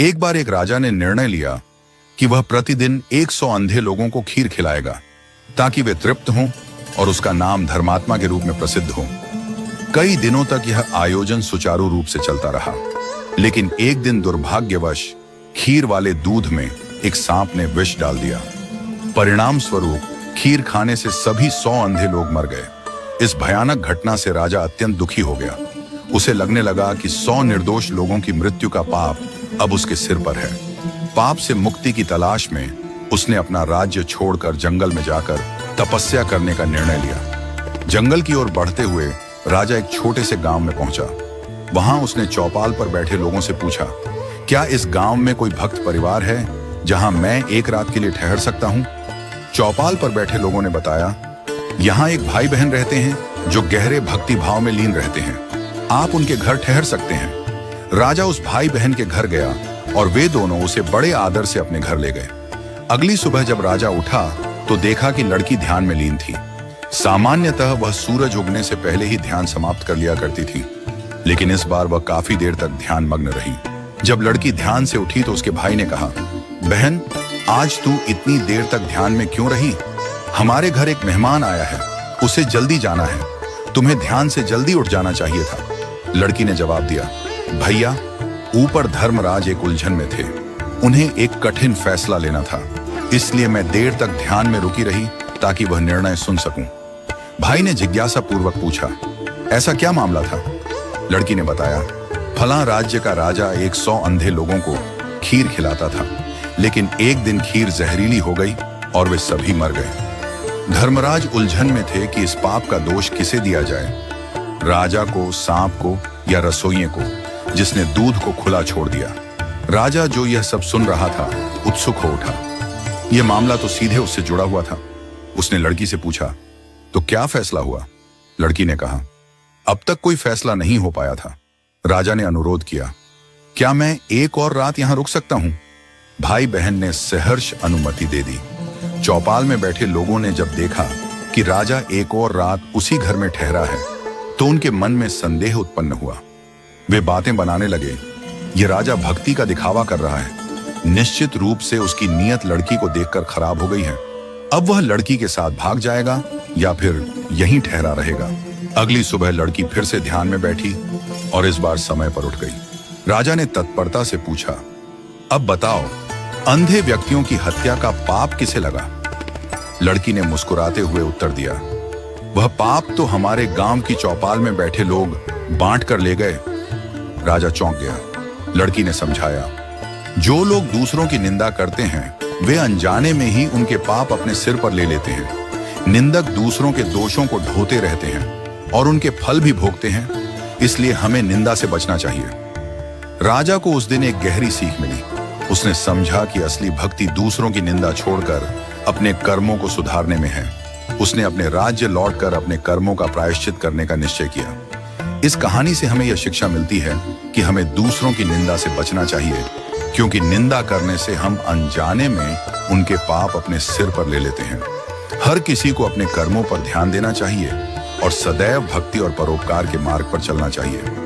एक बार एक राजा ने निर्णय लिया कि वह प्रतिदिन 100 अंधे लोगों को खीर खिलाएगा ताकि वे तृप्त हों और उसका नाम धर्मात्मा के रूप में प्रसिद्ध हो। कई दिनों तक यह आयोजन सुचारू रूप से चलता रहा, लेकिन एक दिन दुर्भाग्यवश खीर वाले दूध में एक सांप ने विष डाल दिया। परिणाम स्वरूप खीर खाने से सभी 100 अंधे लोग मर गए। इस भयानक घटना से राजा अत्यंत दुखी हो गया। उसे लगने लगा कि 100 निर्दोष लोगों की मृत्यु का पाप अब उसके सिर पर है। पाप से मुक्ति की तलाश में उसने अपना राज्य छोड़कर जंगल में जाकर तपस्या करने का निर्णय लिया। जंगल की ओर बढ़ते हुए राजा एक छोटे से गांव में पहुंचा। वहां उसने चौपाल पर बैठे लोगों से पूछा, क्या इस गांव में कोई भक्त परिवार है जहां मैं एक रात के लिए ठहर सकता हूं? चौपाल पर बैठे लोगों ने बताया, यहाँ एक भाई बहन रहते हैं जो गहरे भक्ति भाव में लीन रहते हैं, आप उनके घर ठहर सकते हैं। राजा उस भाई बहन के घर गया और वे दोनों उसे बड़े आदर से अपने घर ले गए। अगली सुबह जब राजा उठा तो देखा कि लड़की ध्यान में लीन थी। सामान्यतः वह सूरज उगने से पहले ही ध्यान समाप्त कर लिया करती थी, लेकिन इस बार वह काफी देर तक ध्यान मग्न रही। जब लड़की ध्यान से उठी तो उसके भाई ने कहा, बहन, आज तू इतनी देर तक ध्यान में क्यों रही? हमारे घर एक मेहमान आया है, उसे जल्दी जाना है, तुम्हें ध्यान से जल्दी उठ जाना चाहिए था। लड़की ने जवाब दिया, भैया, ऊपर धर्मराज एक उलझन में थे, उन्हें एक कठिन फैसला लेना था, इसलिए मैं देर तक ध्यान में रुकी रही ताकि वह निर्णय सुन सकूं। भाई ने जिज्ञासा पूर्वक पूछा, ऐसा क्या मामला था? लड़की ने बताया, फलां राज्य का राजा 100 अंधे लोगों को खीर खिलाता था, लेकिन एक दिन खीर जहरीली हो गई और वे सभी मर गए। धर्मराज उलझन में थे कि इस पाप का दोष किसे दिया जाए, राजा को, सांप को या रसोइये को जिसने दूध को खुला छोड़ दिया। राजा जो यह सब सुन रहा था उत्सुक हो उठा। यह मामला तो सीधे उससे जुड़ा हुआ था। उसने लड़की से पूछा, तो क्या फैसला हुआ? लड़की ने कहा, अब तक कोई फैसला नहीं हो पाया था। राजा ने अनुरोध किया, क्या मैं एक और रात यहां रुक सकता हूं? भाई बहन ने सहर्ष अनुमति दे दी। चौपाल में बैठे लोगों ने जब देखा कि राजा एक और रात उसी घर में ठहरा है तो उनके मन में संदेह उत्पन्न हुआ। वे बातें बनाने लगे, ये राजा भक्ति का दिखावा कर रहा है, निश्चित रूप से उसकी नीयत लड़की को देखकर खराब हो गई है। अब वह लड़की के साथ भाग जाएगा या फिर यहीं ठहरा रहेगा। अगली सुबह लड़की फिर से ध्यान में बैठी और इस बार समय पर उठ गई। राजा ने तत्परता से पूछा, अब बताओ, अंधे व्यक्तियों की हत्या का पाप किसे लगा? लड़की ने मुस्कुराते हुए उत्तर दिया, वह पाप तो हमारे गांव की चौपाल में बैठे लोग बांट कर ले गए। राजा चौंक गया। लड़की ने समझाया, जो लोग दूसरों की निंदा करते हैं वे अनजाने में ही उनके पाप अपने सिर पर ले लेते हैं। निंदक दूसरों के दोषों को ढोते रहते हैं और उनके फल भी भोगते हैं, इसलिए हमें निंदा से बचना चाहिए। राजा को उस दिन एक गहरी सीख मिली। उसने समझा कि असली भक्ति दूसरों की निंदा छोड़कर अपने कर्मों को सुधारने में है। उसने अपने राज्य लौटकर अपने कर्मों का प्रायश्चित करने का निश्चय किया। इस कहानी से हमें यह शिक्षा मिलती है कि हमें दूसरों की निंदा से बचना चाहिए, क्योंकि निंदा करने से हम अनजाने में उनके पाप अपने सिर पर ले लेते हैं। हर किसी को अपने कर्मों पर ध्यान देना चाहिए और सदैव भक्ति और परोपकार के मार्ग पर चलना चाहिए।